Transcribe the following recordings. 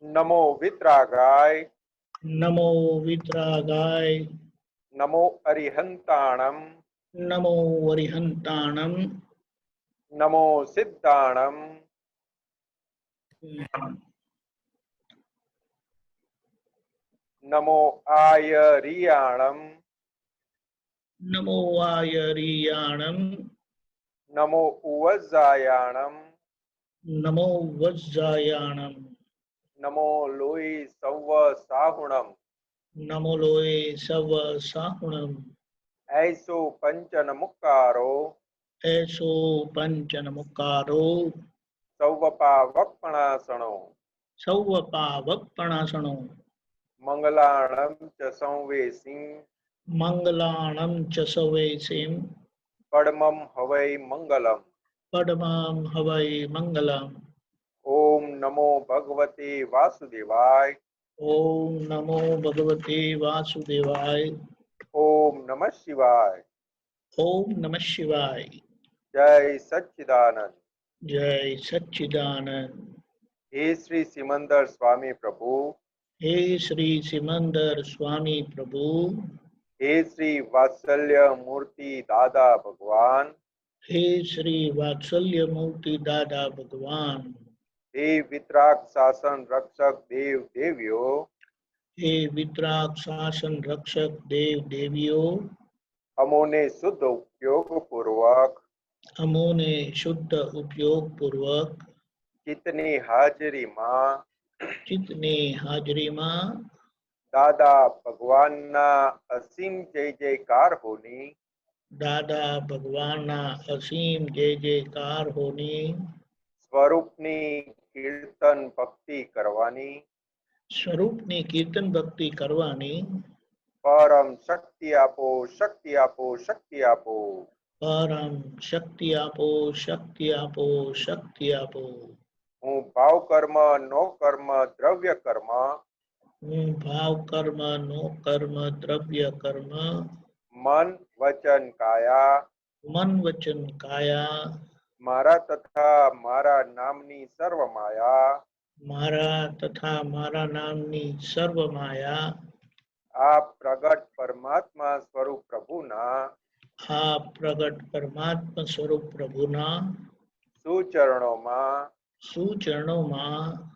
નમો વિતરાગાય, નમો વિતરાગાય, નમો અરિહંતાણમ, નમો અરિહંતાણમ, નમો સિદ્ધાણમ, નમો આયરિયાણમ, નમો આયરિયાણમ, નમો ઉવજ્જાયાણમ, નમો વજ્જાયાણમ, નમો લોહિ સૌવ સાહુણમ, નમો લોએ serve સાહુણમ, ऐसो पंचन मुक्कारो, એસો પંચન મુકારો, સૌવપા વક્પણાસણો, સૌવપાવપણાસણો, મંગલાણમ ચ સંવેસિં, મંગલાણમ ચ સવેસિમ, પડમમ હવૈ મંગલમ. પડમામ હવૈ મંગલમ. ઓમ નમો ભગવતે વાસુદેવાય, ઓમ નમો ભગવતે વાસુદેવાય. ઓમ નમઃ શિવાય. ઓમ નમઃ શિવાય. જય સચ્ચિદાનંદ. જય સચ્ચિદાનંદ. હે શ્રી સિમંદર સ્વામી પ્રભુ, હે શ્રી સિમંદર સ્વામી પ્રભુ, હે શ્રી વાત્સલ્ય મૂર્તિ દાદા ભગવાન, હે શ્રી વાત્સલ્ય મૂર્તિ દાદા ભગવાન, હે વિતરાગ શાસન રક્ષક દેવ દેવીઓ, હે વિતરાગ શાસન રક્ષક દેવ દેવીઓ, અમોને શુદ્ધ ઉપયોગ પૂર્વક અમોને શુદ્ધ ઉપયોગ પૂર્વક ચિત્તની હાજરીમાં ચિત્તની હાજરીમાં દાદા ભગવાનના અસીમ જય જયકાર હોની દાદા ભગવાનના અસીમ જય જયકાર હોની સ્વરૂપની કીર્તન ભક્તિ કરવાની સ્વરૂપની કીર્તન ભક્તિ કરવાની પરમ શક્તિ આપો, શક્તિ આપો, શક્તિ આપો. પરમ શક્તિ આપો, શક્તિ આપો, શક્તિ આપો. હું ભાવ કર્મ, નો કર્મ, દ્રવ્ય કર્મ, હું ભાવ કર્મ, નો કર્મ, દ્રવ્ય કર્મ, મન વચન કાયા મન વચન કાયા મારા તથા મારા નામની સર્વ માયા મારા તથા મારા નામની સર્વ માયા આ પ્રગટ પરમાત્મા સ્વરૂપ પ્રભુના આ પ્રગટ પરમાત્મા સ્વરૂપ પ્રભુના સુચરણોમાં સુચરણોમાં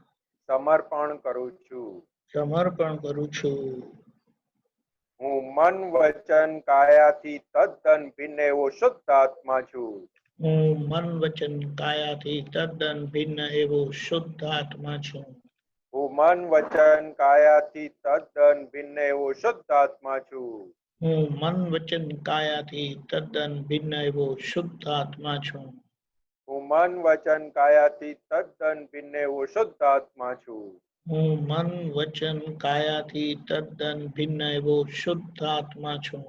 સમર્પણ કરું છું. સમર્પણ કરું છું. હું મન વચન કાયાથી તદ્દન ભિન્ન એવો શુદ્ધ આત્મા છું. હું મન વચન કાયાથી તદ્દન ભિન્ન એવો શુદ્ધ આત્મા છું. હું મન વચન કાયાથી તદ્દન ભિન્ન એવો શુદ્ધ આત્મા છું. હું મન વચન કાયાથી તદ્દન ભિન્ન એવો શુદ્ધ આત્મા છું. હું મન વચન કાયાથી તદ્દન ભિન્ન એવો શુદ્ધ આત્મા છું. હું મન વચન કાયાથી તદ્દન ભિન્ન એવો શુદ્ધ આત્મા છું.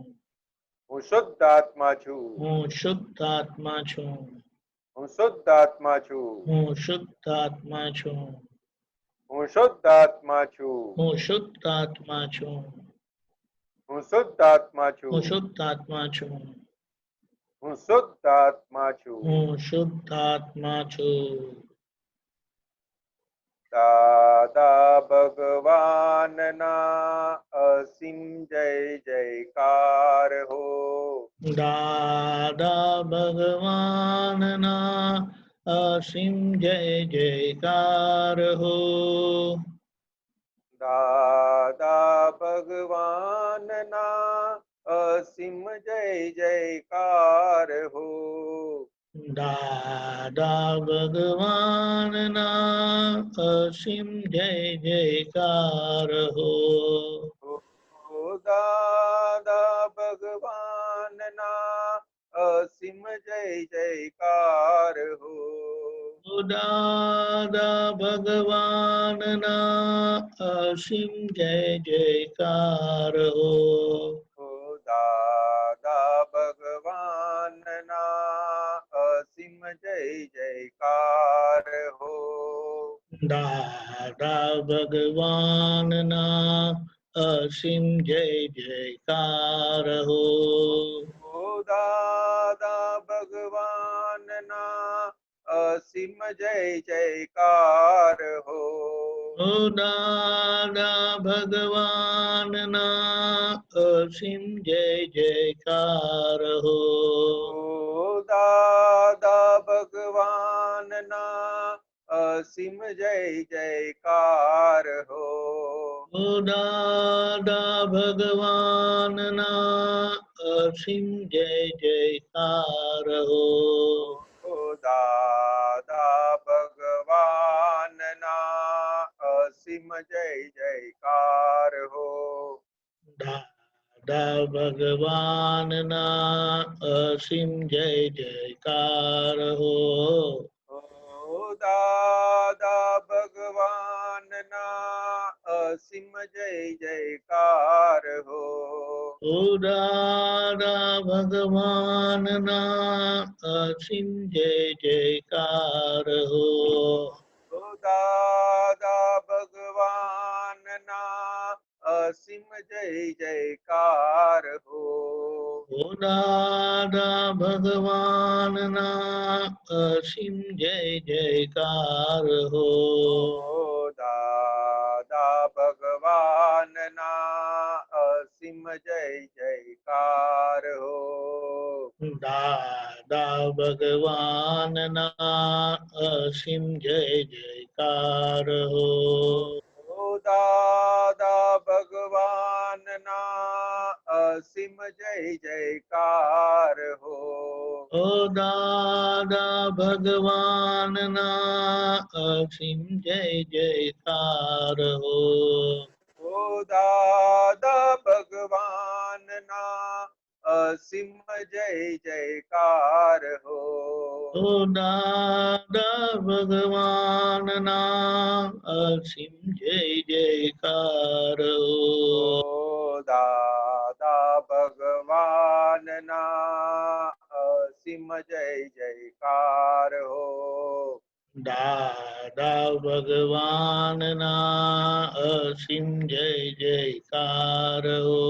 હું શુદ્ધ આત્મા છું. હું શુદ્ધ આત્મા છું. હું શુદ્ધ આત્મા છું. હું શુદ્ધ આત્મા છું. હું શુદ્ધ આત્મા છું. હું શુદ્ધ આત્મા છું. હું શુદ્ધ આત્મા છું. હું શુદ્ધ આત્મા છું. હું શુદ્ધ આત્મા છું. હું શુદ્ધ આત્મા છું. દાદા ભગવાનના અસીમ જય જયકાર હો. દાદા ભગવાનના અસીમ જય જયકાર હો. દાદા ભગવાનના અસીમ જય જયકાર હો. દાદા ભગવાનના અસીમ જય જયકાર હો. દાદા ભગવાનના અસીમ જય જયકાર હો. દાદા ભગવાનના અસીમ જય જયકાર હો. દાદા ભગવાનના અસીમ જય જયકાર હો. દાદા ભગવાનના અસીમ જય જયકાર હો. દાદા ભગવાનના અસીમ જય જયકાર હો. ઓ દાદા ભગવાનના અસીમ જય જયકાર હો. ઓ દાદા ભગવાનના અસીમ જય જયકાર હો. ઓ દાદા ભગવાનના અસીમ જય જયકાર હો. ઓ દાદા ભગવાનના અસીમ જય જયકાર હો. દાદા ભગવાનના અસીમ જય જયકાર હો. ઓ દાદા ભગવાનના અસીમ જય જયકાર હો. ઓ દાદા ભગવાનના અસીમ જય જયકાર હો. ઓ દાદા ભગવાનના અસીમ જય જયકાર હો. ઓ દાદા ભગવાનના અસીમ જય જયકાર હો. ઓ દાદા ભગવાનના અસીમ જય જયકાર હો. દાદા ભગવાનના અસીમ જય જયકાર હો. ઓ દાદા ભગવાનના અસીમ જય જયકાર હો. ઓ દાદા ભગવાનના અસીમ જય જયકાર હો. ઓ દાદા ભગવાનના અસીમ જય જયકાર હો. ઓ દાદા ભગવાનના અસીમ જય જયકાર હો. ઓ દાદા ભગવાનના અસીમ જય જયકાર હો. દાદા ભગવાનના અસીમ જય જયકાર હો.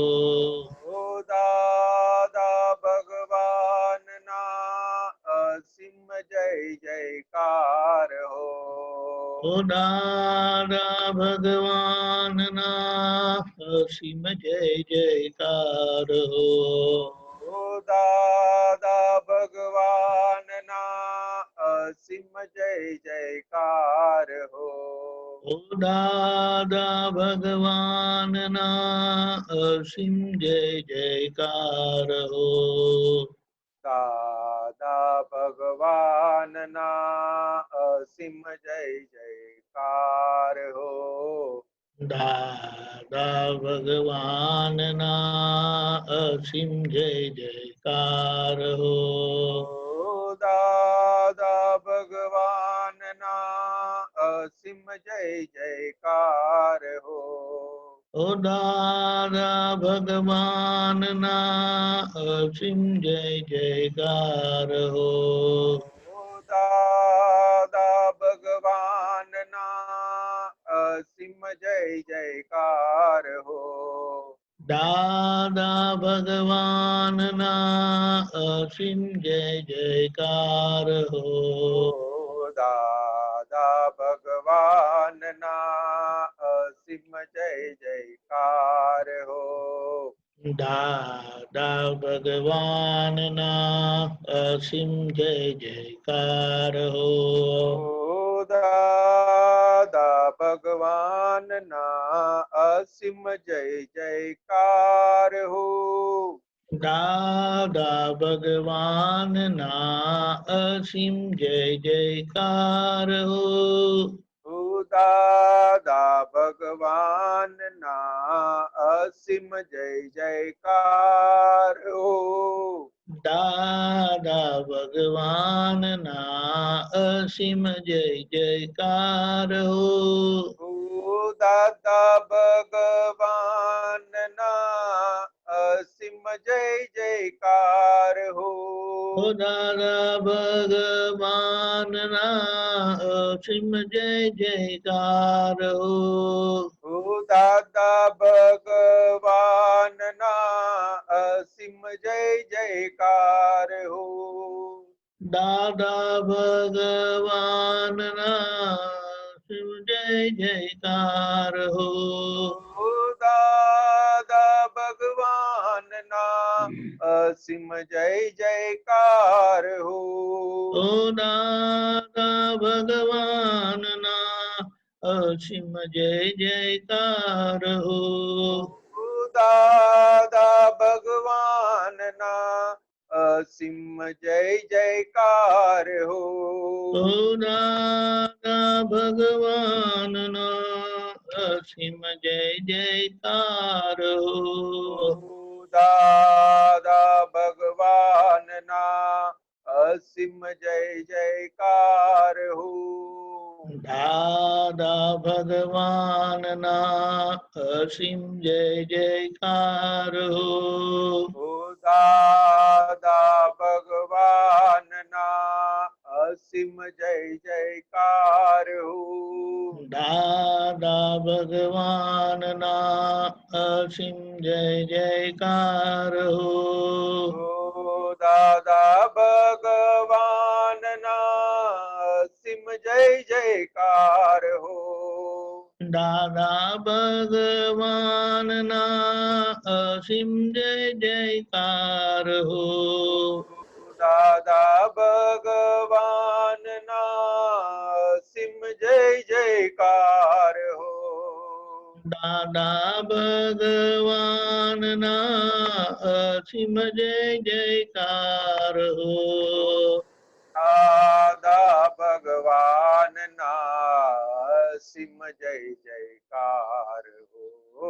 ઓ દાદા ભગવાનના અસીમ જય જયકાર હો. ઓ દાદા ભગવાનના અસીમ જય જયકાર હો. ઓ દાદા ભગવાનના અસીમ જય જયકાર હો. ઓ દાદા ભગવાનના અસીમ જય જયકાર હો. દાદા ભગવાનના અસીમ જય જયકાર હો. દાદા ભગવાનના અસીમ જય જયકાર હો. ઓ દાદા ભગવાનના અસીમ જય જયકાર હો. ઓ દાદા ભગવાનના અસીમ જય જયકાર હો. ઓ દાદા ભગવાનના અસીમ જય જયકાર હો. દાદા ભગવાનના અસીમ જય જયકાર હો. ઓ દાદા ભગવાનના અસીમ જય જયકાર હો. દાદા ભગવાનના અસીમ જય જયકાર હો. ઓ દાદા ભગવાનના અસીમ જય જયકાર હો. દાદા ભગવાનના અસીમ જય જયકાર હો. ઓ દાદા ભગવાનના અસીમ જય જયકાર હો. દાદા ભગવાનના અસીમ જય જયકાર હો. ઓ દાદા ભગવાનના અસીમ જય જયકાર હો. ઓ દાદા ભગવાનના અસીમ જય જયકાર હો. ઓ દાદા ભગવાનના અસીમ જય જયકાર હો. દાદા ભગવાનના શિવ જય જયકાર હો. ઓ દાદા ભગવાનના અસીમ જય જયકાર હો. ઓ દાદા ભગવાનના અસીમ જય જયકાર હો. ઓ દાદા ભગવાનના અસીમ જય જયકાર હો. ઓ દાદા ભગવાનના અસીમ જય જયકાર હો. ઓ દાદા ભગવાનના અસીમ જય જયકાર હો. દાદા ભગવાનના અસીમ જય જયકાર હો. ઓ દાદા ભગવાનના અસીમ જય જયકાર હો. દાદા ભગવાનના અસીમ જય જયકાર હો. ઓ દાદા ભગવાનના અસીમ જય જયકાર હો. દાદા ભગવાનના અસીમ જય જયકાર હો. દાદા ભગવાનના અસીમ જય જયકાર હો. દાદા ભગવાનના અસીમ જય જયકાર હો. દાદા ભગવાનના અસીમ જય જયકાર હો.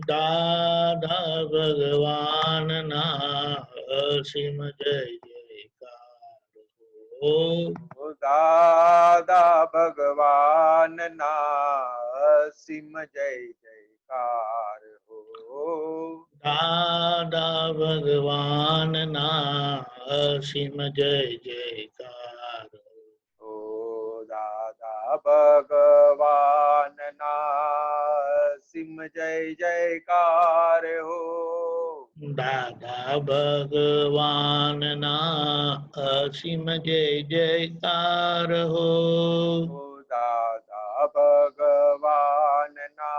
દાદા ભગવાનના અસીમ જય જયકાર હો. દાદા ભગવાનના અસીમ જય જયકાર હો. દાદા ભગવાનના અસીમ જય જયકાર ઓ દાદા ભગવાનના અસીમ જય જયકાર હો. દાદા ભગવાનના અસીમ જય જયકાર હો. ઓ દાદા ભગવાનના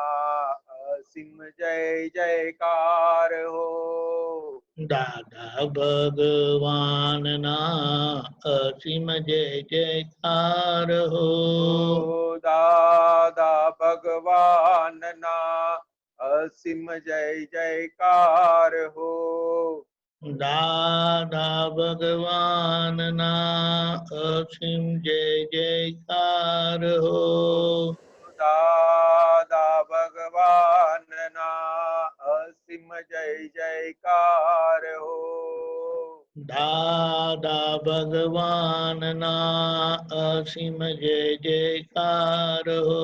અસીમ જય જયકાર હો. દાદા ભગવાનના અસીમ જય જયકાર હો. ઓ દાદા ભગવાનના અસીમ જય જયકાર હો. દાદા ભગવાનના અસીમ જય જયકાર હો. દાદા ભગવાનના અસીમ જય જયકાર હો. દાદા ભગવાનના અસીમ જય જયકાર હો.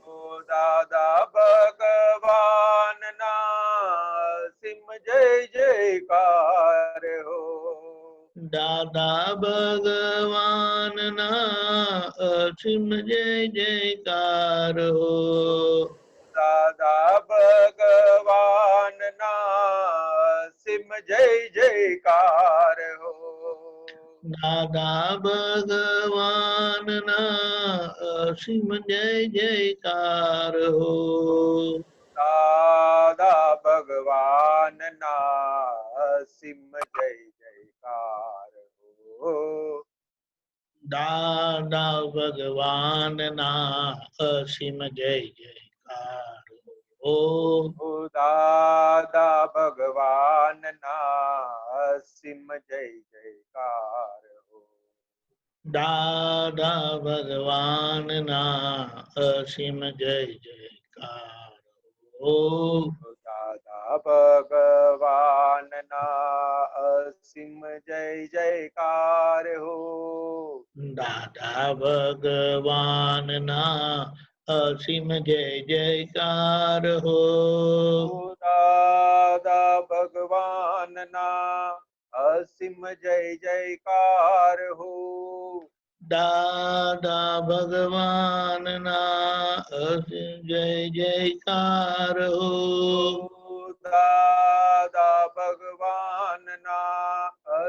ઓ દાદા ભગવાનના અસીમ જય જયકાર હો. દાદા ભગવાનના અસીમ જય જયકાર હો. દાદા ભગવાનના અસીમ જય જયકાર હો. દાદા ભગવાનના અસીમ જય જયકાર હો. દાદા ભગવાનના અસીમ જય જયકાર હો. દાદા ભગવાનના અસીમ જય જયકાર હો. ઓ દાદા ભગવાનના અસીમ જય જયકાર હો. દાદા ભગવાનના અસીમ જય જયકાર હો. દાદા ભગવાનના અસીમ જય જયકાર હો. દાદા ભગવાનના અસીમ જય જયકાર હો. ઓ દાદા ભગવાનના અસીમ જય જયકાર હો. દાદા ભગવાનના અસીમ જય જયકાર હો. દાદા ભગવાનના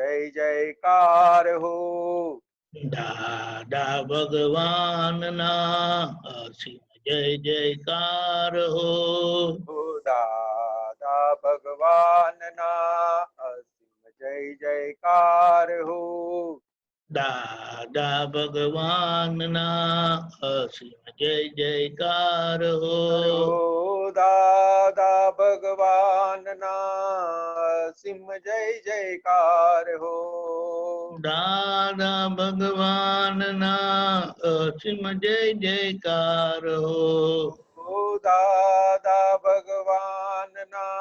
જય જયકાર હો. દાદા ભગવાનના અસીમ જય જયકાર હો. હો દાદા ભગવાનના અસીમ જય જયકાર હો. દાદા ભગવાનના અસીમ જય જયકાર હો. હો દાદા ભગવાનના અસીમ જય જયકાર હો. દાદા ભગવાનના અસીમ જય જયકાર હો. હો દાદા ભગવાનના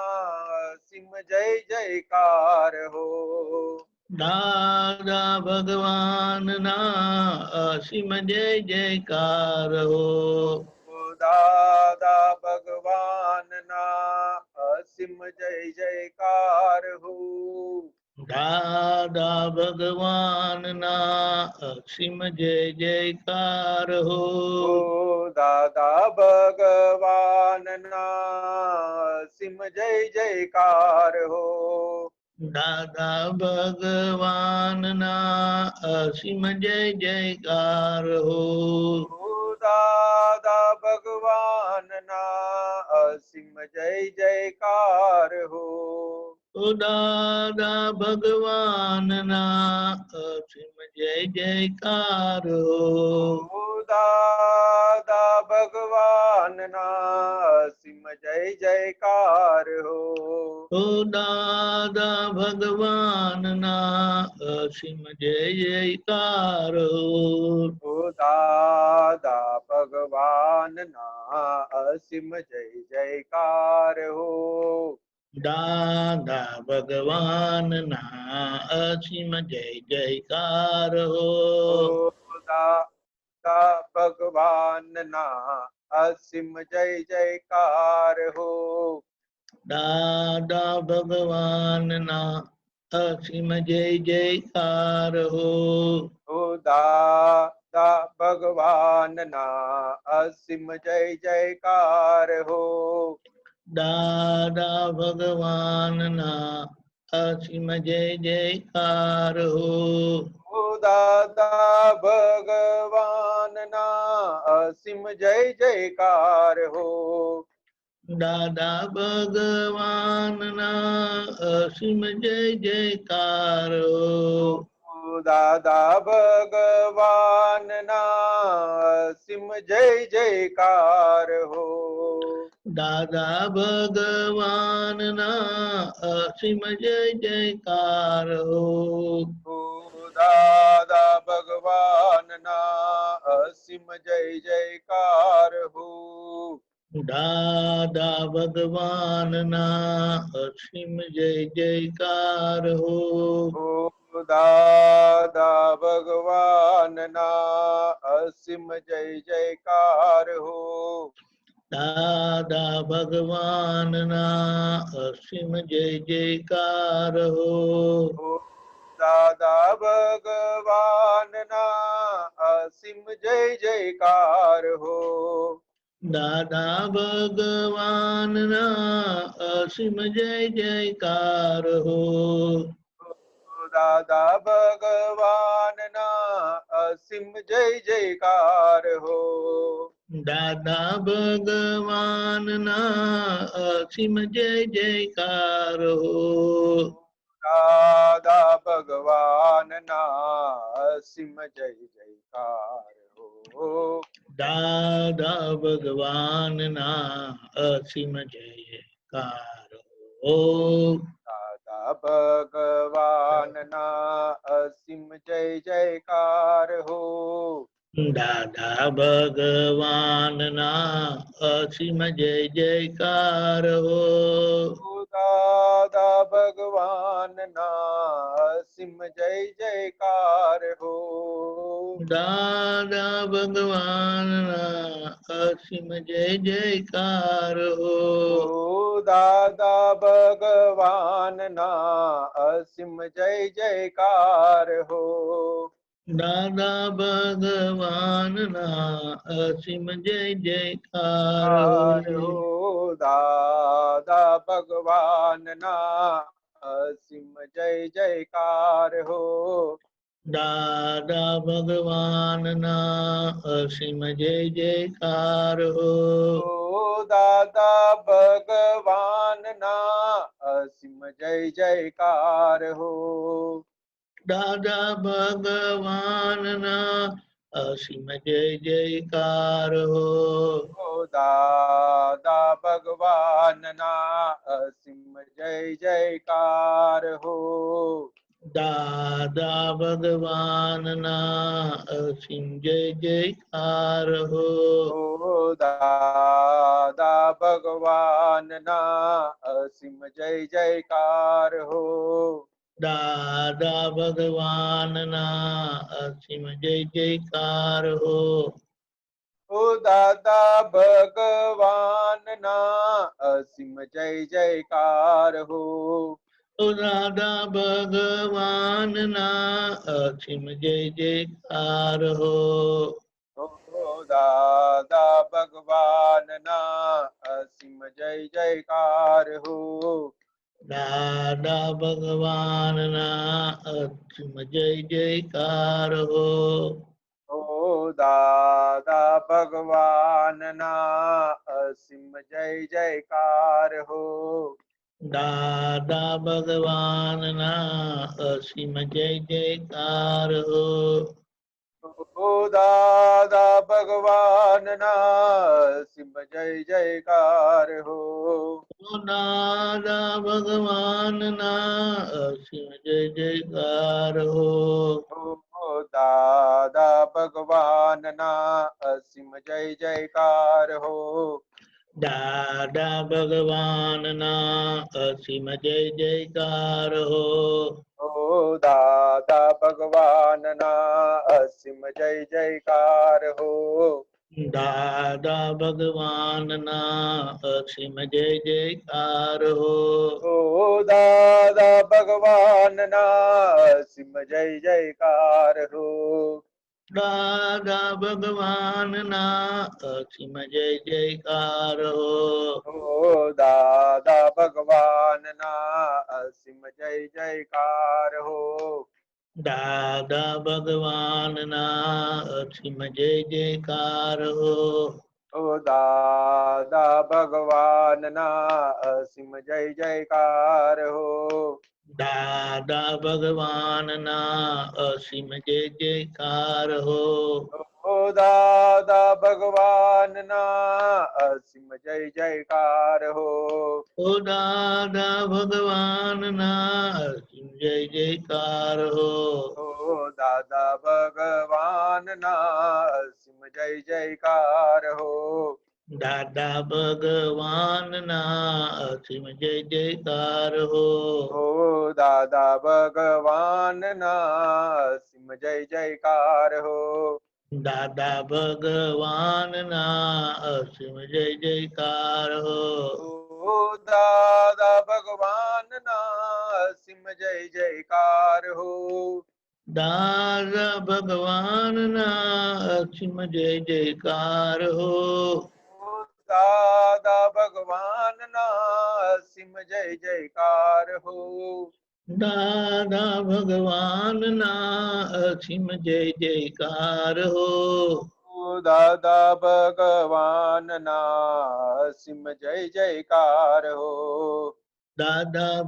અસીમ જય જયકાર હો. દાદા ભગવાનના અસીમ જય જયકાર હો. હો દાદા ભગવાનના અસીમ જય જયકાર હો. દાદા ભગવાનના અસીમ જય જયકાર હો. હો દાદા ભગવાનના અસીમ જય જયકાર હો. દાદા ભગવાનના અસીમ જય જયકાર હો. હો દાદા ભગવાનના અસીમ જય જયકાર હો. ઓ દાદા ભગવાનના અસીમ જય જયકાર હો. હો દાદા ભગવાનના અસીમ જય જયકાર હો. ઓ દાદા ભગવાનના અસીમ જય જયકાર હો. હો દાદા ભગવાનના અસીમ જય જયકાર હો. દાદા ભગવાનના અસીમ જય જયકાર હો. હો દાદા ભગવાનના અસીમ જય જયકાર હો. દાદા ભગવાનના અસીમ જય જયકાર હો. હો દાદા ભગવાનના અસીમ જય જયકાર હો. દાદા ભગવાનના અસીમ જય જયકાર હો. હો દાદા ભગવાનના અસીમ જય જયકાર હો. દાદા ભગવાનના અસીમ જય જયકાર હો. હો દાદા ભગવાનના અસીમ જય જયકાર હો. દાદા ભગવાનના અસીમ જય જયકાર હો. હો દાદા ભગવાનના અસીમ જય જયકાર હો. દાદા ભગવાનના અસીમ જય જયકાર હો. હો દાદા ભગવાનના અસીમ જય જયકાર હો. દાદા ભગવાનના અસીમ જય જયકાર હો. હો દાદા ભગવાનના અસીમ જય જયકાર હો. દાદા ભગવાનના અસીમ જય જયકાર હો. દાદા ભગવાનના અસીમ જય જયકાર હો. દાદા ભગવાનના અસીમ જય જયકાર હો. દાદા ભગવાનના અસીમ જય જયકાર હો. દાદા ભગવાનના અસીમ જય જયકાર હો. દાદા ભગવાનના અસીમ જય જયકાર હો. દાદા ભગવાનના અસીમ જય જયકાર હો. દાદા ભગવાનના અસીમ જય જયકાર હો. દાદા ભગવાનના અસીમ જય જયકાર હો. દાદા ભગવાનના અસીમ જય જયકાર હો. દાદા ભગવાનના અસીમ જય જયકાર હો. દાદા ભગવાનના અસીમ જય જયકાર હો. દાદા ભગવાનના અસીમ જય જયકાર હો. ઓ દાદા ભગવાનના અસીમ જય જયકાર હો. દાદા ભગવાનના અસીમ જય જયકાર હો. ઓ દાદા ભગવાનના અસીમ જય જયકાર હો. દાદા ભગવાનના અસીમ જય જયકાર હો. ઓ દાદા ભગવાનના અસીમ જય જયકાર હો. દાદા ભગવાનના અસીમ જય જયકાર હો. ઓ દાદા ભગવાનના અસીમ જય જયકાર હો. ઓ દાદા ભગવાનના અસીમ જય જયકાર હો. ઓ દાદા ભગવાનના અસીમ જય જયકાર હો. દાદા ભગવાનના અસીમ જય જયકાર હો. ઓ દાદા ભગવાનના અસીમ જય જયકાર હો. દાદા ભગવાનના અસીમ જય જયકાર હો. ઓ દાદા ભગવાનના અસીમ જય જયકાર હો. ઓ દાદા ભગવાનના અસીમ જય જયકાર હો. ઓ દાદા ભગવાનના અસીમ જય જયકાર હો. દાદા ભગવાનના અસીમ જય જયકાર હો. ઓ દાદા ભગવાનના અસીમ જય જયકાર હો. દાદા ભગવાનના અસીમ જય જયકાર હો. ઓ દાદા ભગવાનના અસીમ જય જયકાર હો. દાદા ભગવાનના અસીમ જય જયકાર હો. ઓ દાદા ભગવાનના અસીમ જય જયકાર હો. દાદા ભગવાનના અસીમ જય જયકાર હો. ઓ દાદા ભગવાનના અસીમ જય જયકાર હો. દાદા ભગવાનના અસીમ જય જયકાર હો. ઓ દાદા ભગવાનના અસીમ જય જયકાર હો. ઓ દાદા ભગવાનના અસીમ જય જયકાર હો. ઓ દાદા ભગવાનના અસીમ જય જયકાર હો. દાદા ભગવાનના અસીમ જય જયકાર હો. ઓ દાદા ભગવાનના અસીમ જય જયકાર હો. દાદા ભગવાનના અસીમ જય જયકાર હો. ઓ દાદા ભગવાનના અસીમ જય જયકાર હો. દાદા ભગવાનના અસીમ જય જયકાર હો. ઓ દાદા ભગવાનના અસીમ જય જયકાર હો. દાદા ભગવાનના અસીમ જય જયકાર હો. ઓ દાદા ભગવાનના અસીમ જય જયકાર હો. દાદા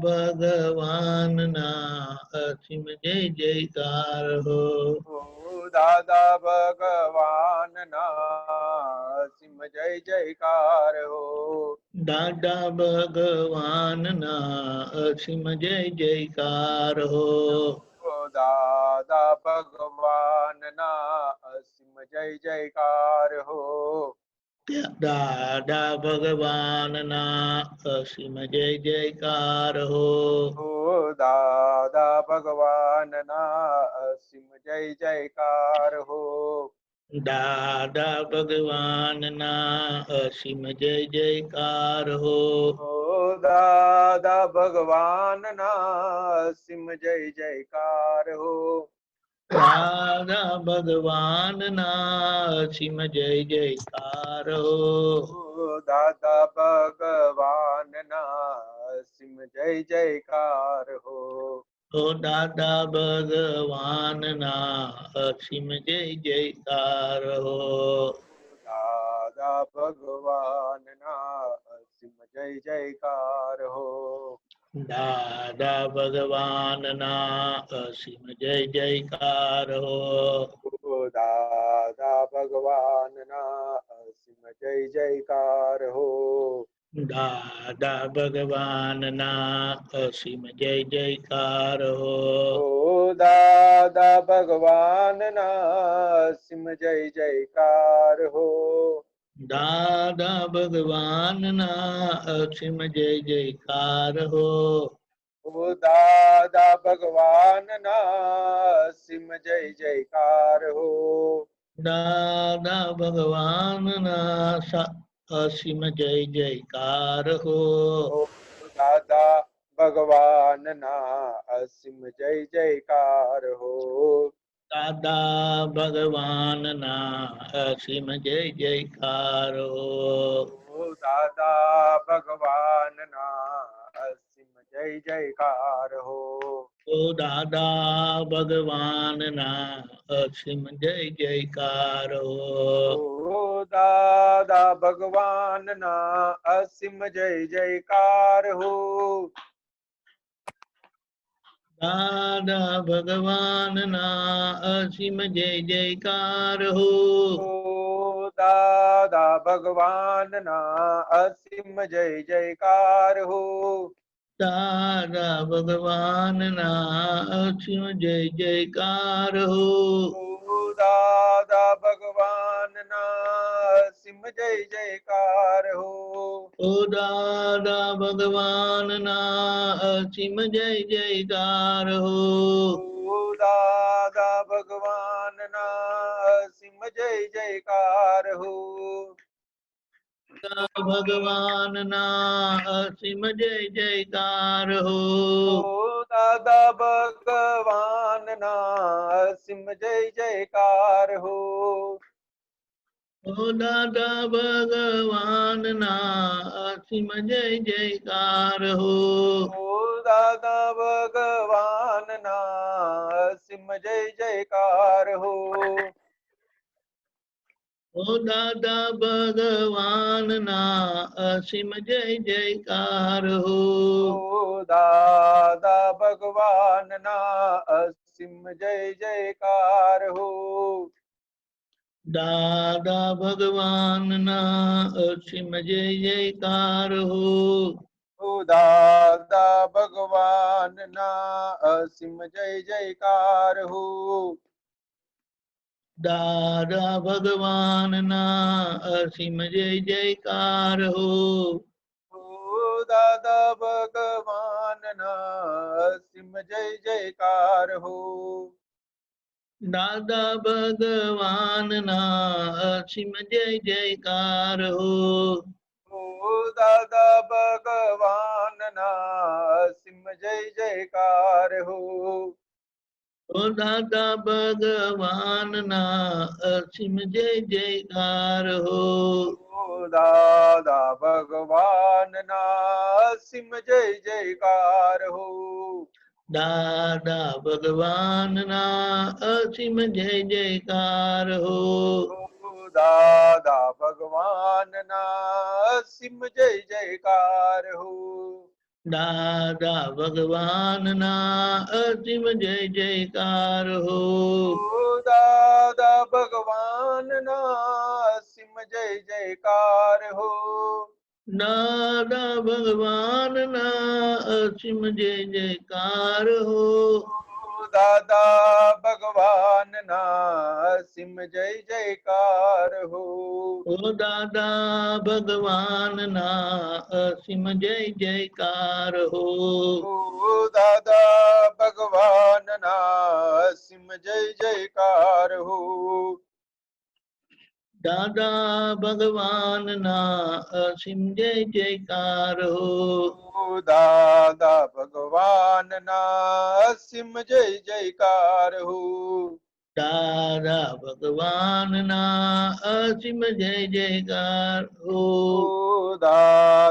ભગવાનના અસીમ જય જયકાર હો. ઓ દાદા ભગવાનના અસીમ જય જયકાર હો. દાદા ભગવાનના અસીમ જય જયકાર હો. ઓ દાદા ભગવાનના અસીમ જય જયકાર હો. દાદા ભગવાનના અસીમ જય જયકાર હો. ઓ દાદા ભગવાનના અસીમ જય જયકાર હો. દાદા ભગવાનના અસીમ જય જયકાર હો. ઓ દાદા ભગવાનના અસીમ જય જયકાર હો. દાદા ભગવાનના અસીમ જય જયકાર હો. ઓ દાદા ભગવાનના અસીમ જય જયકાર હો. ઓ દાદા ભગવાનના અસીમ જય જયકાર હો. દાદા ભગવાનના અસીમ જય જયકાર હો. દાદા ભગવાનના અસીમ જય જયકાર હો. દાદા ભગવાનના અસીમ જય જયકાર હો. દાદા ભગવાનના અસીમ જય જયકાર હો. દાદા ભગવાનના અસીમ જય જયકાર હો. દાદા ભગવાનના અસીમ જય જયકાર હો. દાદા ભગવાનના અસીમ જય જયકાર હો. દાદા ભગવાનના અસીમ જય જયકાર હો. દાદા ભગવાનના અસીમ જય જયકાર હો. દાદા ભગવાનના અસીમ જય જયકાર હો. દાદા ભગવાનના અસીમ જય જયકાર હો. ઓ દાદા ભગવાનના અસીમ જય જયકાર હો. દાદા ભગવાનના અસીમ જય જયકાર હો. દાદા ભગવાનના અસીમ જય જયકાર હો. દાદા ભગવાનના અસીમ જય જયકાર હો. દાદા ભગવાનના અસીમ જય જયકાર હો. દાદા ભગવાનના અસીમ જય જયકાર હો. ઓ દાદા ભગવાનના અસીમ જય જયકાર હો. દાદા ભગવાનના અસીમ જય જયકાર હો. ભગવાનના અસીમ જય જયકાર હો. દાદા ભગવાનના અસીમ જય જયકાર હો. ઓ દાદા ભગવાનના અસીમ જય જયકાર હો. દાદા ભગવાનના અસીમ જય જયકાર હો. ઓ દાદા ભગવાનના અસીમ જય જયકાર હો. દાદા ભગવાનના અસીમ જય જયકાર હો. દાદા ભગવાનના અસીમ જય જયકાર હો. દાદા ભગવાનના અસીમ જય જયકાર હો. દાદા ભગવાનના અસીમ જય જયકાર હો. દાદા ભગવાનના અસીમ જય જયકાર હો. દાદા ભગવાનના અસીમ જય જયકાર હો. દાદા ભગવાનના અસીમ જય જયકાર હો. ઓ દાદા ભગવાનના અસીમ જય જયકાર હો. દાદા ભગવાનના અસીમ જય જયકાર હો. દાદા ભગવાનના અસીમ જય જયકાર હો. દાદા ભગવાનના અસીમ જય જયકાર હો. દાદા ભગવાનના અસીમ જય જયકાર હો. દાદા ભગવાનના અસીમ જય જયકાર હો. દાદા ભગવાનના અસીમ જય જયકાર હો. દાદા ભગવાનના અસીમ જય જયકાર હો. ઓ દાદા ભગવાનના અસીમ જય જયકાર હો. દાદા ભગવાનના અસીમ જય જયકાર હો. દાદા ભગવાનના અસીમ જય જયકાર હો. દાદા ભગવાનના અસીમ જય જયકાર હો. દાદા ભગવાનના અસીમ જય જયકાર હો. દાદા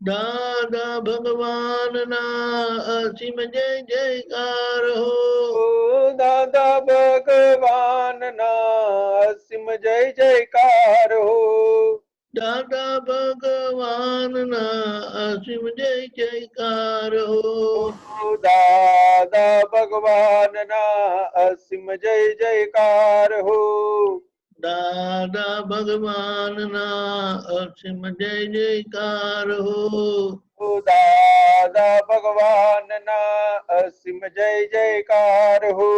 દાદા ભગવાન ના અસીમ જય જયકાર હો. ઓ દાદા ભગવાન ના અસીમ જય જયકાર હો. દાદા ભગવાન ના અસીમ જય જયકાર હો. ઓ દાદા ભગવાન ના અસીમ જય જયકાર હો. દાદા ભગવાન ના અસીમ જય જયકાર હો. ઓ દાદા ભગવાન ના અસીમ જય જયકાર હો.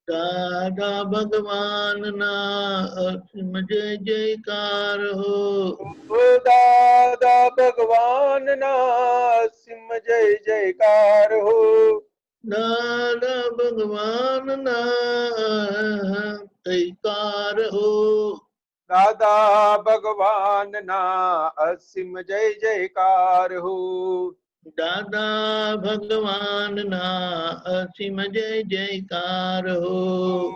દાદા ભગવાન ના અસીમ જય જયકાર હો. ઓ દાદા ભગવાન ના અસીમ જય જયકાર હો. દાદા ભગવાન ના જયકાર હો. દાદા ભગવાન ના અસીમ જય જયકાર હો. દાદા ભગવાન ના અસીમ જય જયકાર હો.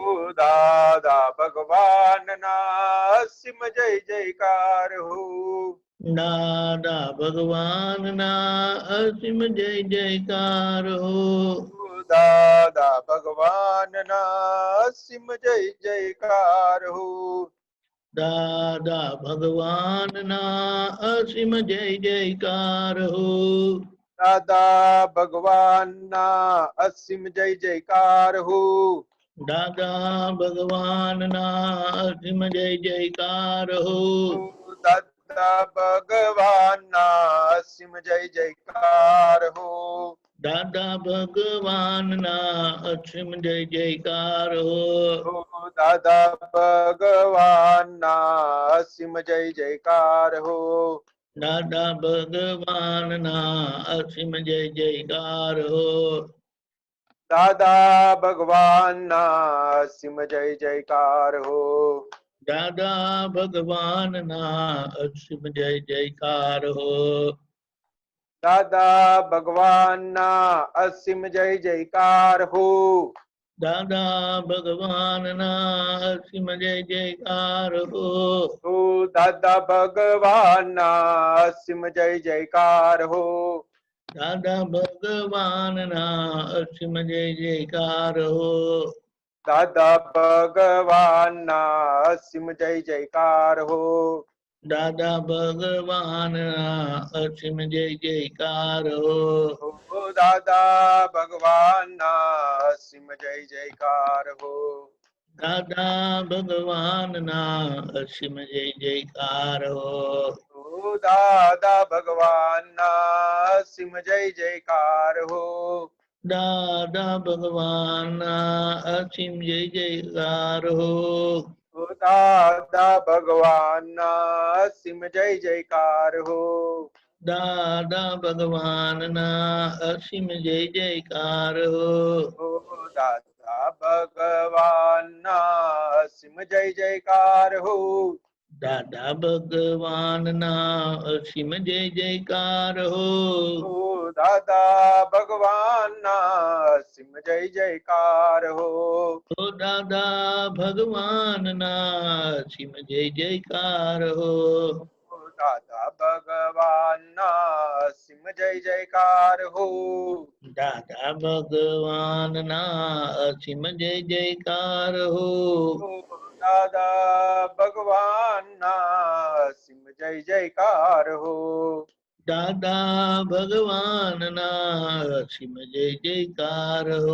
ઓ દાદા ભગવાન ના અસીમ જય જયકાર હો. દાદા ભગવાન ના અસીમ જય જયકાર હો. ઓ દાદા ભગવાન ના અસીમ જય જયકાર હો. દાદા ભગવાન ના અસીમ જય જયકાર હો. દાદા ભગવાન ના અસીમ જય જયકાર હો. દાદા ભગવાન ના અસીમ જય જયકાર હો. ઓ દાદા ભગવાન ના અસીમ જય જયકાર હો. દાદા ભગવાન ના અસીમ જય જયકાર હો. ઓ દાદા ભગવાન ના અસીમ જય જયકાર હો. દાદા ભગવાન ના અસીમ જય જયકાર હો. દાદા ભગવાન ના અસીમ જય જયકાર હો. દાદા ભગવાન ના અસીમ જય જયકાર હો. દાદા ભગવાન ના અસીમ જય જયકાર હો. દાદા ભગવાન ના અસીમ જય જયકાર હો. ઓ દાદા ભગવાન ના અસીમ જય જયકાર હો. દાદા ભગવાન ના અસીમ જય જયકાર હો. દાદા ભગવાન ના અસીમ જય જયકાર હો. દાદા ભગવાન ના અસીમ જય જયકાર હો. ઓ દાદા ભગવાન ના અસીમ જય જયકાર હો. દાદા ભગવાન ના અસીમ જય જયકાર હો. ઓ દાદા ભગવાન ના અસીમ જય જયકાર હો. દાદા ભગવાન ના અસીમ જય જયકાર હો. ઓ દાદા ભગવાન ના અસીમ જય જયકાર હો. દાદા ભગવાન ના અસીમ જય જયકાર હો. ઓ દાદા ભગવાન ના અસીમ જય જયકાર હો. દાદા ભગવાન ના અસીમ જય જયકાર હો. ઓ દાદા ભગવાન ના અસીમ જય જયકાર હો. ઓ દાદા ભગવાન ના અસીમ જય જયકાર હો. ઓ દાદા ભગવાન ના અસીમ જય જયકાર હો. દાદા ભગવાન ના અસીમ જય જયકાર હો. ઓ દાદા ભગવાન ના અસીમ જય જયકાર હો. દાદા ભગવાન ના અસીમ જય જયકાર હો.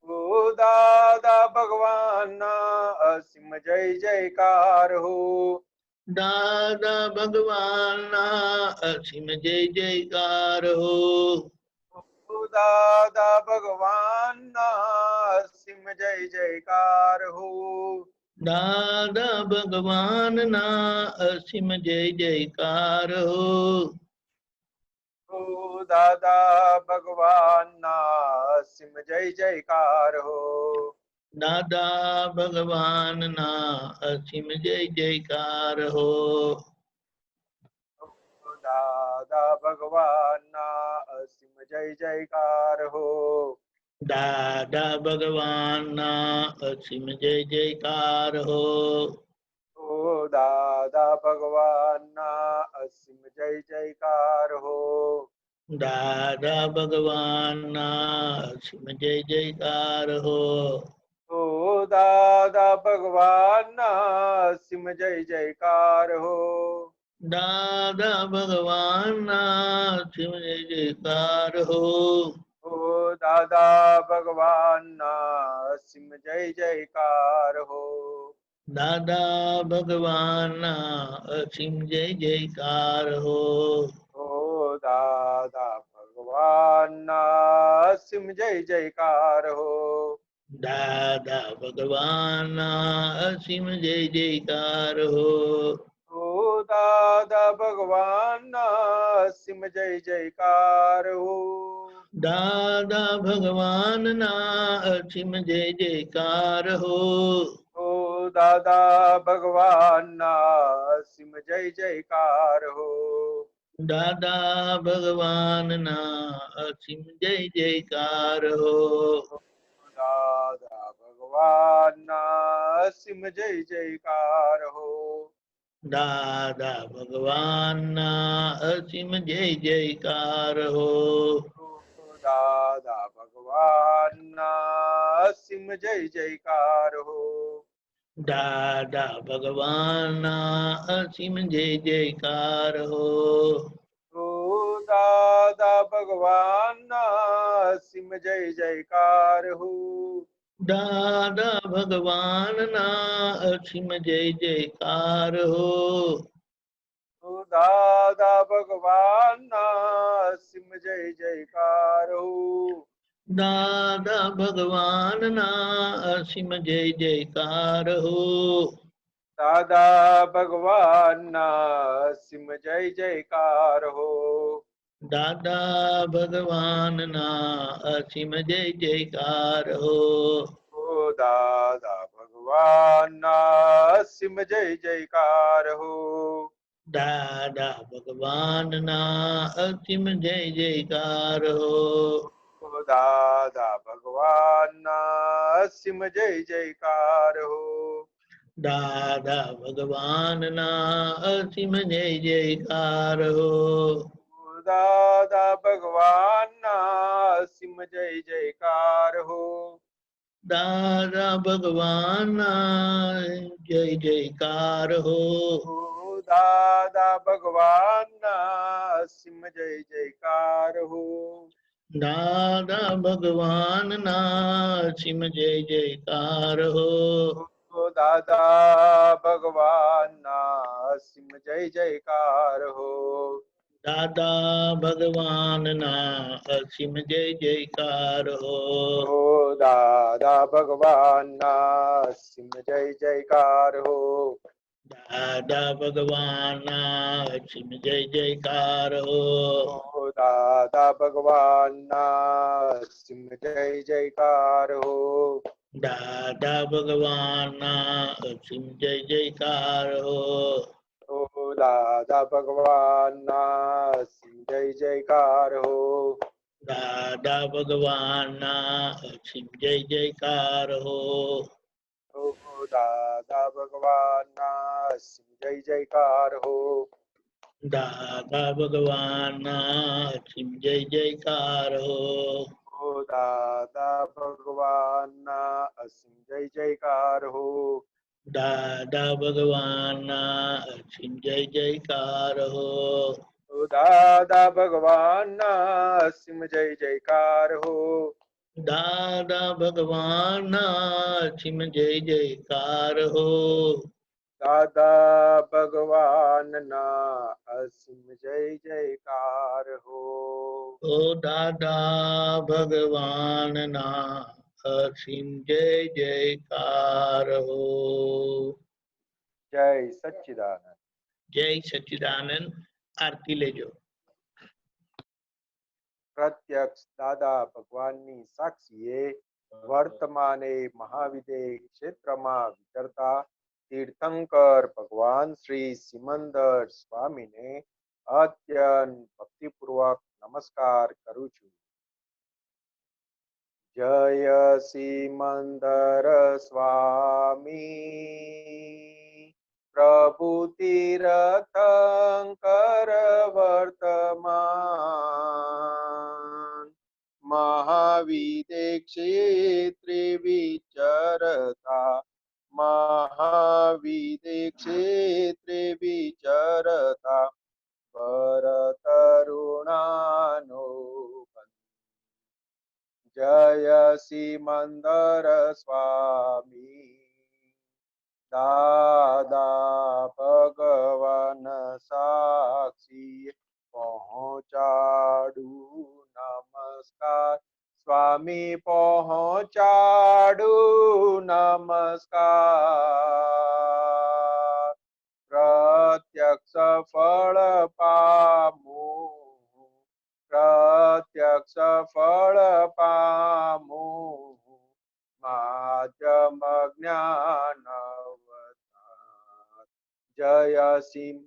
ઓ દાદા ભગવાન ના અસીમ જય જયકાર હો. દાદા ભગવાન ના અસીમ જય જયકાર હો. ઓ દાદા ભગવાન ના અસીમ જય જયકાર હો. દાદા ભગવાન ના અસીમ જય જયકાર હો. ઓ દાદા ભગવાન ના અસીમ જય જયકાર હો. દાદા ભગવાન ના અસીમ જય જયકાર હો. ઓ દાદા ભગવાન ના અસીમ જય જયકાર હો. દાદા ભગવાન ના અસીમ જય જયકાર હો. ઓ દાદા ભગવાન ના સિમ જય જયકાર હો. દાદા ભગવાનના અસીમ જય જયકાર હો. ઓ દાદા ભગવાનના સિમ જય જયકાર હો. દાદા ભગવાનના અસીમ જય જયકાર હો. ઓ દાદા ભગવાનના સિમ જય જયકાર હો. દાદા ભગવાનના અસીમ જય જયકાર હો. ઓ દાદા ભગવાનના સિમ જય જયકાર હો. દાદા ભગવાનના અસીમ જય જયકાર હો. ઓ દાદા ભગવાનના સિમ જય જયકાર હો. દાદા ભગવાનના અસીમ જય જયકાર હો. ઓ દાદા ભગવાનના સિમ જય જયકાર હો. દાદા ભગવાનના અસીમ જય જયકાર હો. દાદા ભગવાનના સિમ જય જયકાર હો. દાદા ભગવાનના અસીમ જય જયકાર હો. દાદા ભગવાનના સિમ જય જયકાર હો. દાદા ભગવાનના અસીમ જય જયકાર હો. ઓ દાદા ભગવાનના સિમ જય જયકાર હો. દાદા ભગવાનના અસીમ જય જયકાર હો. ઓ દાદા ભગવાનના સિમ જય જયકાર હો. દાદા ભગવાનના અસીમ જય જયકાર હો. દાદા ભગવાનના સિમ જય જયકાર હો. દાદા ભગવાનના અસીમ જય જયકાર હો. ઓ દાદા ભગવાનના સિમ જય જયકાર હો. દાદા ભગવાનના અસીમ જય જયકાર હો. ઓ દાદા ભગવાનના સિમ જય જયકાર હો. દાદા ભગવાનના અસીમ જય જયકાર હો. ઓ દાદા ભગવાનના સિમ જય જયકાર હો. દાદા ભગવાનના જય જયકાર હો. ઓ દાદા ભગવાનના સિમ જય જયકાર હો. દાદા ભગવાનના અસીમ જય જયકાર હો. ઓ દાદા ભગવાનના સિમ જય જયકાર હો. દાદા ભગવાનના અસીમ જય જયકાર હો. ઓ દાદા ભગવાનના સિમ જય જયકાર હો. દાદા ભગવાનના અસીમ જય જયકાર હો. ઓ દાદા ભગવાનના સિમ જય જયકાર હો. દાદા ભગવાનના અસીમ જય જયકાર હો. ઓ દાદા ભગવાનના સિમ જય જયકાર હો. દાદા ભગવાનના અસીમ જય જયકાર હો. ઓ દાદા ભગવાનના સિમ જય જયકાર હો. દાદા ભગવાનના અસીમ જય જયકાર હો. ઓ દાદા ભગવાનના અસીમ જય જયકાર હો. દાદા ભગવાનના અસીમ જય જયકાર હો. ઓ દાદા ભગવાનના અસીમ જય જયકાર હો. દાદા ભગવાનના અસીમ જય જયકાર હો. દાદા ભગવાનના અસીમ જય જયકાર હો. ઓ દાદા ભગવાનના અસીમ જય જયકાર હો. જય સચ્ચિદાનંદ. જય સચ્ચિદાનંદ. આરતી લેજો. પ્રત્યક્ષ દાદા ભગવાનની સાક્ષીએ વર્તમાને મહાવિદેહ ક્ષેત્રમાં વિચરતા તીર્થંકર ભગવાન શ્રી સિમંદર સ્વામીને અત્યંત ભક્તિપૂર્વક નમસ્કાર કરું છું. જય સિમંદર સ્વામી પ્રભુ તીર્થંકર વર્તમાન મહાવિદે ક્ષેત્રે વિચરતા મહાવિદે ક્ષેત્રે વિચરતા પર તરુણાનો જય સિમંદર સ્વામી દાદા ભગવાન સાક્ષી પહોંચાડું નમસ્કાર સ્વામી પહોંચાડું નમસ્કાર પ્રત્યક્ષ ફળ પામું પ્રત્યક્ષ ફળ પામું માધ્યમ જ્ઞાન જય સિંહ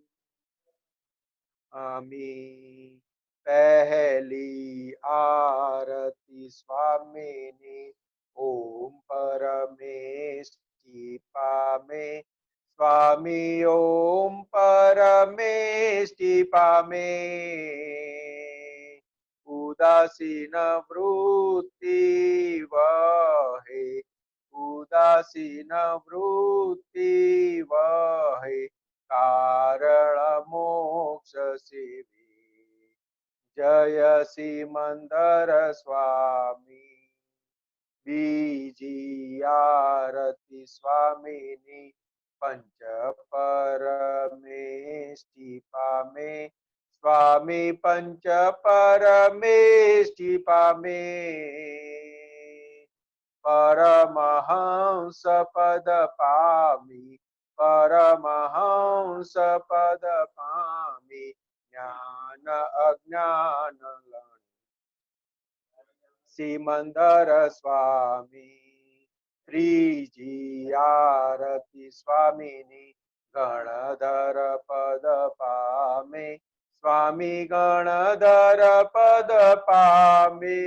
અમી પહેલી આરતી સ્વામીની ઓમ પરમેષ્ઠી પામે સ્વામી ઓમ પરમેષ્ઠી પામે ઉદાસીન વૃત્તિ વહે ઉદાસીન વૃત્તિ વહે કારણ મોક્ષ સેવી જય સિમંદર સ્વામી બીજી આરતી સ્વામીની પંચ પરમેષ્ઠી પામે સ્વામી પંચ પરમેષ્ઠી પામે પરમહંસ પદ પામી પરમહંસ પદ પામી જ્ઞાન અજ્ઞાન સિમંદર સ્વામી ત્રીજી આરતી સ્વામીની ગણધર પદ પામે સ્વામી ગણધર પદ પામે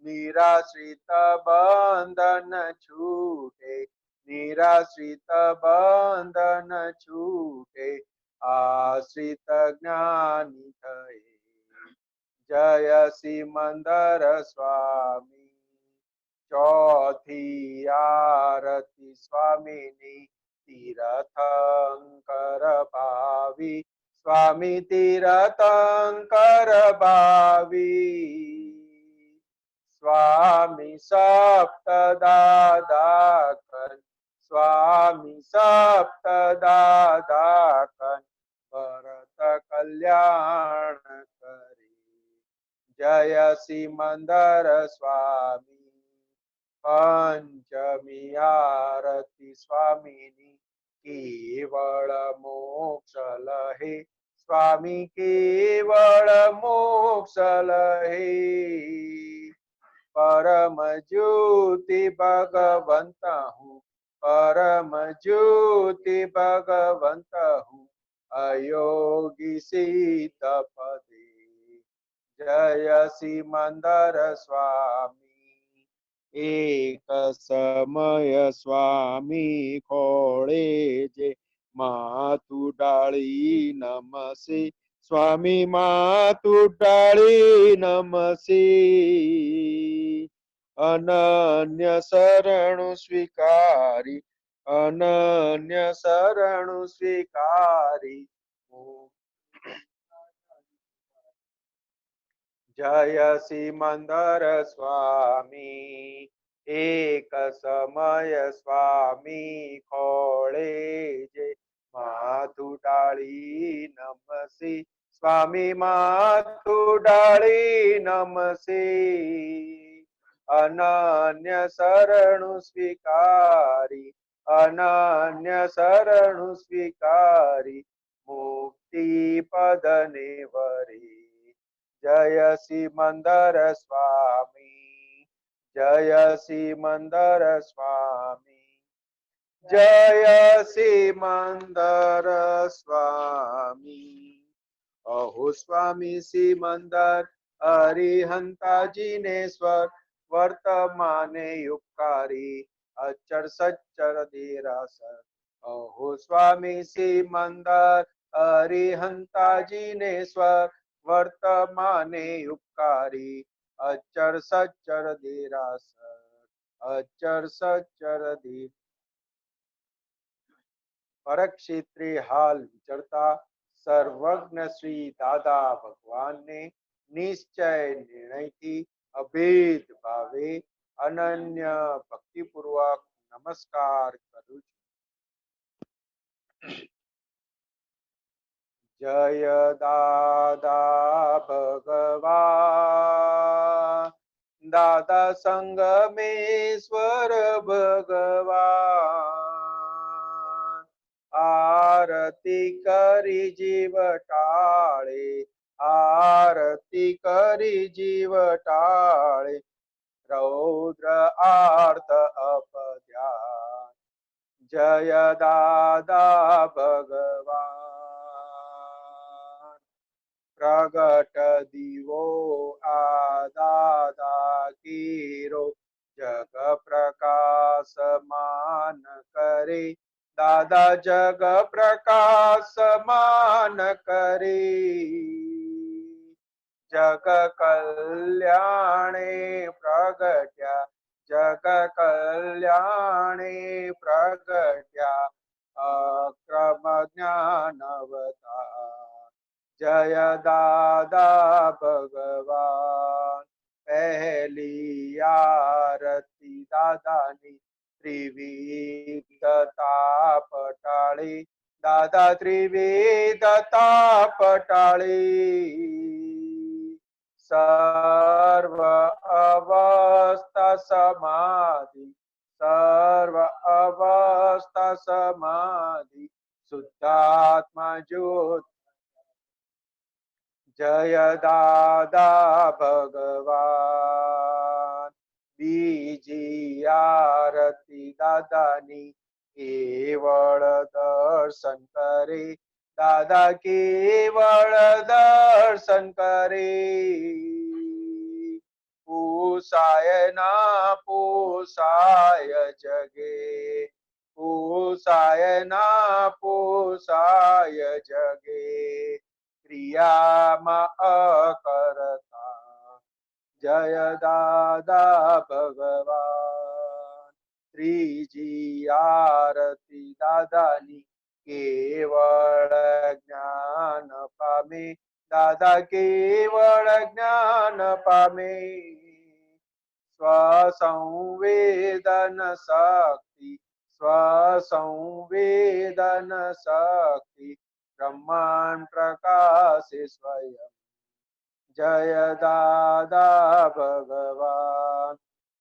નિરાશ્રિત બંધન છૂટે નિરાશ્રિત બંધન છૂટે આશ્રિત જ્ઞાની થયે જય સિમંદર સ્વામી ચોથી આરતી સ્વામીની તીર્થંકર ભાવી સ્વામી તીર્થંકર ભાવી સ્વામી સપ્તદાદાકન સ્વામી સપ્તદાદાકન ભરત કલ્યાણ કરી જય સિમંદર સ્વામી પંચમી આરતી સ્વામીની કેવળ મોક્ષ લહે સ્વામી કેવળ મોક્ષ લહે પરમ જ્યોતિ ભગવંત હું પરમ જ્યોતિ ભગવંત હું અયોગી સિદ્ધ પદે જય સિમંદર સ્વામી એક સમય સ્વામી ખોળે જે માથું ડાળી નમસે સ્વામી માથું ડાળી નમસે અનન્ય શરણુ સ્વીકારી અનન્ય શરણુ સ્વીકારી જય સિમંદર સ્વામી એક સમય સ્વામી ખોળે જે માથું ડાળી નમસે સ્વામી માથું ડાળી નમસે અનન્ય શરણુ સ્વીકારી અનન્ય શરણુ સ્વીકારી મુક્તિ પદને વરી જય સિમંદર સ્વામી જય સિમંદર સ્વામી જય સિમંદર સ્વામી અહો સ્વામી સિમંદર હરિહંતાજીને સ્વર વર્તમાને યુગકારી અચર સચ્ચર દેરાસર अहो स्वामी सिमंदर अरिहंताजीने स्वर वर्तमाने उपकारी अचर सच्चर देरासर अचर सच्चर दे પરક્ષેત્રે હાલ વિચરતા સર્વજ્ઞ શ્રી દાદા ભગવાનને નિશ્ચય નિર્ણયથી અભેદ ભાવે અનન્ય ભક્તિપૂર્વક નમસ્કાર કરું છું. જય દાદા ભગવાન દાદા સંગમેશ્વર ભગવાન આરતી કરી જીવ ટાળે આરતી કરી જીવ ટાળે રૌદ્ર આર્ત અપધ્યાન જય દાદા ભગવાન પ્રગટ દીવો આ દાદા કીરો જગ પ્રકાશમાન કરે દાદા જગ પ્રકાશમાન કરે જગ કલ્યાણે પ્રગટ્યા જગ કલ્યાણે પ્રગટ્યા અક્રમ જ્ઞાનવતાર જય દાદા ભગવાન પહેલી આરતી દાદાની ત્રિવિધતા પટાળી દાદા ત્રિવિધતા પટાળી સર્વ અવસ્થા સમાધિ સર્વ અવસ્થા સમાધિ શુદ્ધાત્મા જ્યોત જય દાદા ભગવાન બીજી આરતી દાદાની કેવળ દર્શન કરે દાદા કેવળ દર્શન કરે પૂષાય ના પૂષાય જગે પૂષાય ના પૂષાય જગે ક્રિયામાં અકર્તા જય દાદા ભગવાન ત્રીજી આરતી દાદાની કેવળ જ્ઞાન પામે દાદા કેવળ જ્ઞાન પામે સ્વસંવેદન શક્તિ સ્વસંવેદન શક્તિ બ્રહ્માંડ પ્રકાશે સ્વયં જય દાદા ભગવાન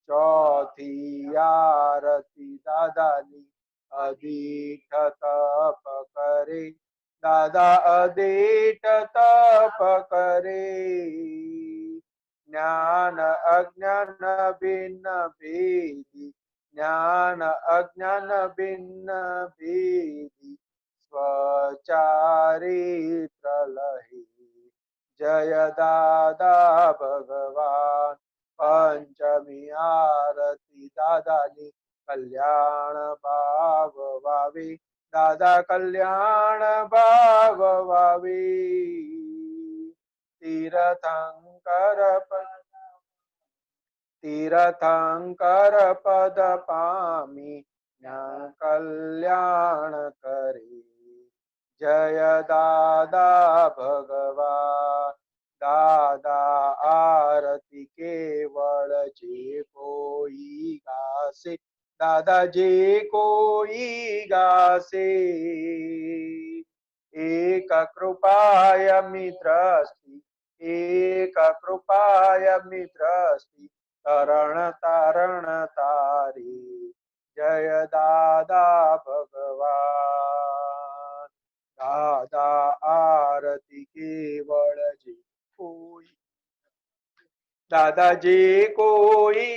ચોથી આરતી દાદાની અદીઠ તપ કરે દાદા અદીઠ તપ કરે જ્ઞાન અજ્ઞાન ભિન્ન ભેદી જ્ઞાન અજ્ઞાન ભિન્ન ભેદી સ્વચારિત્ર લહે જય દાદા ભગવાન પંચમી આરતી દાદાની કલ્યાણ ભાવ વાવે દાદા કલ્યાણ ભાવ વાવે તીર્થંકર પદ પામી કલ્યાણ કરે જય દાદા ભગવાન દાદા આરતી કેવળ જે કોઈ ગાશે દાદા જે કોઈ ગાશે એક કૃપાય મિત્રસ્તિ એક કૃપાય મિત્રસ્તિ તરણ તારણ તારી જય દાદા ભગવાન દાદા આરતી કેવળ જે કોઈ દાદા જે કોઈ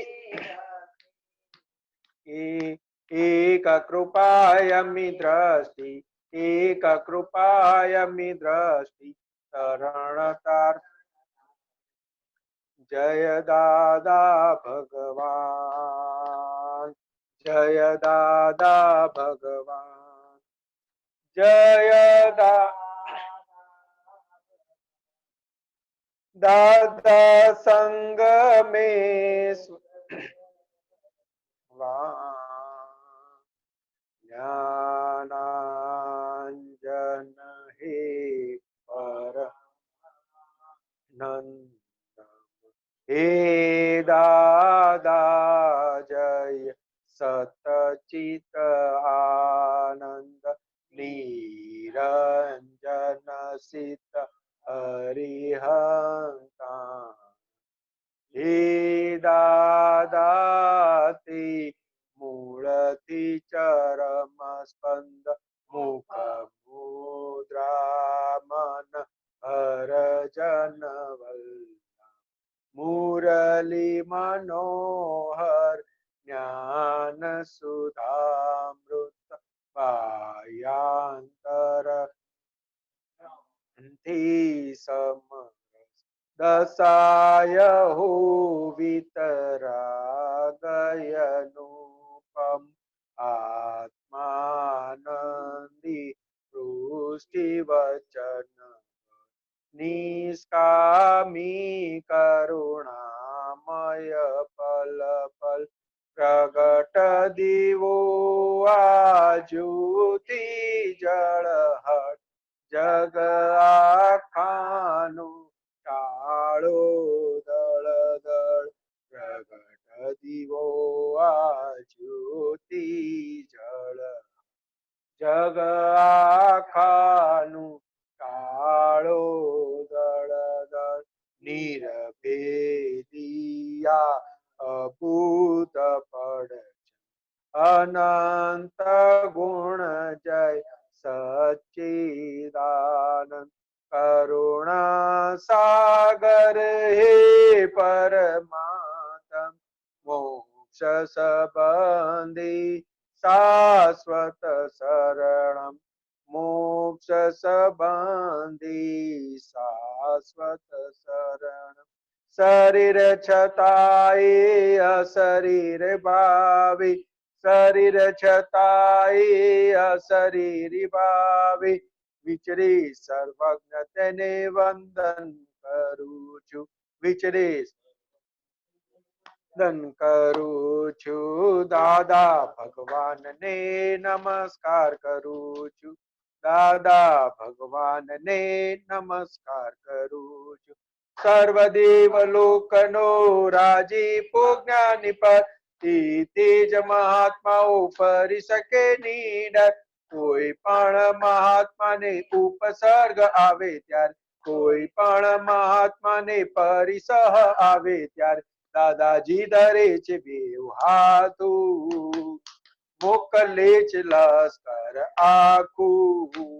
એક કૃપાયમી દ્રષ્ટિ એક કૃપાયમી દ્રષ્ટિ તરણતાર જય દાદા ભગવાન જય દાદા ભગવાન જય દાદા સંગ મેં જ્ઞાનાંજન હે પર નંદ હે દાદા જય સતચિત આનંદ નિરંજન સિત હરિહંતા હે દાદાથી મૂળથી ચરમ સ્પંદ મુખ મુદ્રા મન હર જન મુરલી મનોહર જ્ઞાન સુધામૃત પાયાંતર થી સમરસ દશાય હો વિતરાગયનુપમ આત્માનંદી પૃષ્ટિ વચન નિષ્કામી કરુણામય પલ પલ પ્રગટ દીવો આજુતિ જળહટ જગ આખાનું ટાળો દળ દળ પ્રગટ દીવો આજુતિ જળ જગ આખાનું ટાળો દળ દળ નિરભેદિયા અભૂત પડ અનંત ગુણ જય સચ્ચિદાનંદ કરુણા સાગર હે પરમાત્મ મોક્ષ સંબંધી શાશ્વત શરણમ મોક્ષ સંબંધી શાશ્વત શરણ શરીર છતાંય અશરીર ભાવી શરીર છતાંય અશરીરી ભાવી વિચરી સર્વજ્ઞ તેને વંદન કરું છું વિચરી વંદન કરું છું દાદા ભગવાનને નમસ્કાર કરું છું દાદા ભગવાનને નમસ્કાર કરું છું સર્વદેવ લોકનો રાજીપો જ્ઞાની પર તેજ મહાત્માઓ ફરી શકે નીડર કોઈ પણ મહાત્માને ઉપસર્ગ આવે ત્યારે કોઈ પણ મહાત્માને પરિસહ આવે ત્યારે દાદાજી ધરે છે બેઉ હાથું મોકલે છે લશ્કર આખું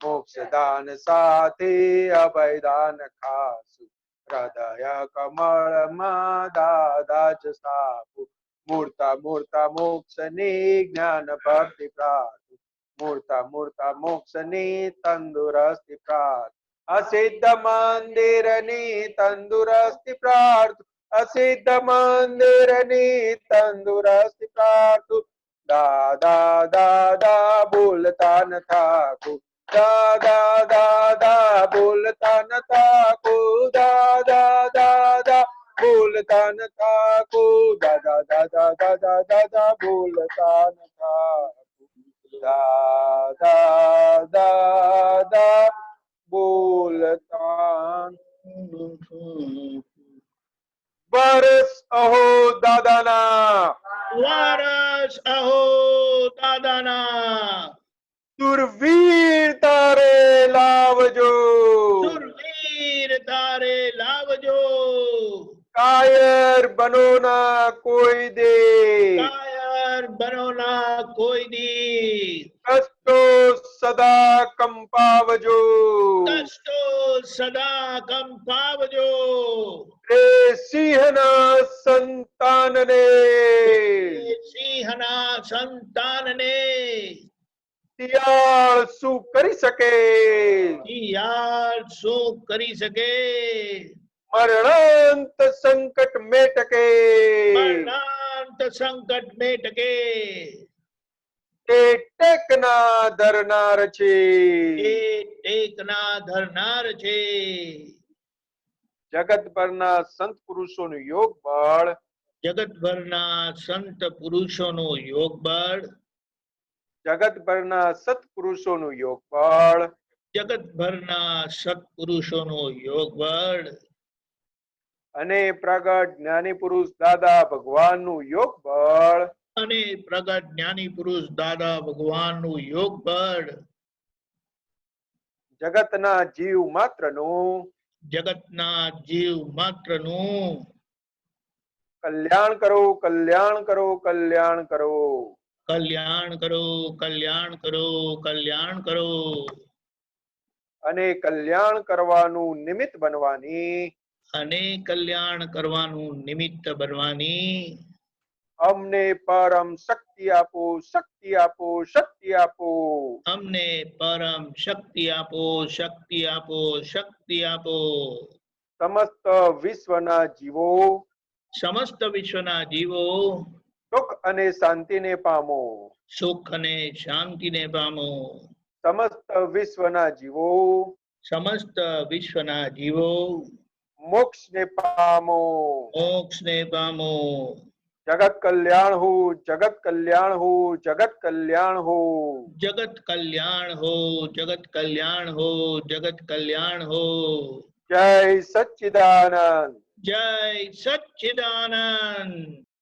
મોક્ષદાન સાથે અભયદાન ખાસું હૃદય કમળમાં દાદા જ સ્થાપું મૂર્તા મૂર્તા મોક્ષની જ્ઞાન ભક્તિ પ્રાપ્ત મૂર્તા મૂર્તા મોક્ષની તંદુરસ્તી પ્રાપ્ત અસિદ્ધ મંદિરની તંદુરસ્તી પ્રાર્થ અસિદ્ધ મંદિરની તંદુરસ્તી પ્રાર્થ દાદા દાદા બોલતા ન થાકું દાદા દાદા બોલતા ન થાકું દાદા દાદા બોલતા ન થાકું દાદા દાદા દાદા દાદા બોલતા ન થાકું દાદા દાદા બોલતા વરસ અહો દાદાના વારસ અહો દાદાના સુરવીર તારે લાવજો સુરવીર તારે લાવજો કાયર બનો ના કોઈ દે કાયર બનો ના કોઈ દી કષ્ટો સદા કંપાવજો કષ્ટો સદા કંપાવજો રે સિંહના સંતાનને સિંહના સંતાનને શિયાળ શું કરી શકે શિયાળ શું કરી શકે મરણાંત સંકટ મેટકે મરણાંત સંકટ મેટકે તે ટેકના ધરનાર છે. એ ટેકના ધરનાર છે. જગતભરના સંત પુરુષોનું યોગ બળ જગતભરના સંત પુરુષોનો યોગ બળ જગતભરના સત્પુરુષોનું યોગ બળ જગતભરના સત્પુરુષોનો યોગ બળ અને પ્રગટ જ્ઞાની પુરુષ દાદા ભગવાનનું યોગ બળ અને પ્રગટ જ્ઞાની પુરુષ દાદા ભગવાનનું યોગ બળ જગતના જીવ માત્રનું જગતના જીવ માત્રનું કલ્યાણ કરો, કલ્યાણ કરો, કલ્યાણ કરો. કલ્યાણ કરો, કલ્યાણ કરો, કલ્યાણ કરો. અને કલ્યાણ કરવાનું નિમિત્ત બનવાની અને કલ્યાણ કરવાનું નિમિત્ત બનવાની અમને પરમ શક્તિ આપો, શક્તિ આપો, શક્તિ આપો. અમને પરમ શક્તિ આપો, શક્તિ આપો, શક્તિ આપો. સમસ્ત વિશ્વના જીવો સમસ્ત વિશ્વના જીવો સુખ અને શાંતિને પામો. સુખ અને શાંતિને પામો. સમસ્ત વિશ્વના જીવો સમસ્ત વિશ્વના જીવો મોક્ષને પામો. મોક્ષને પામો. જગત કલ્યાણ હો, જગત કલ્યાણ હો, જગત કલ્યાણ હો. જગત કલ્યાણ હો, જગત કલ્યાણ હો, જગત કલ્યાણ હો. જય સચ્ચિદાનંદ. જય સચ્ચિદાનંદ.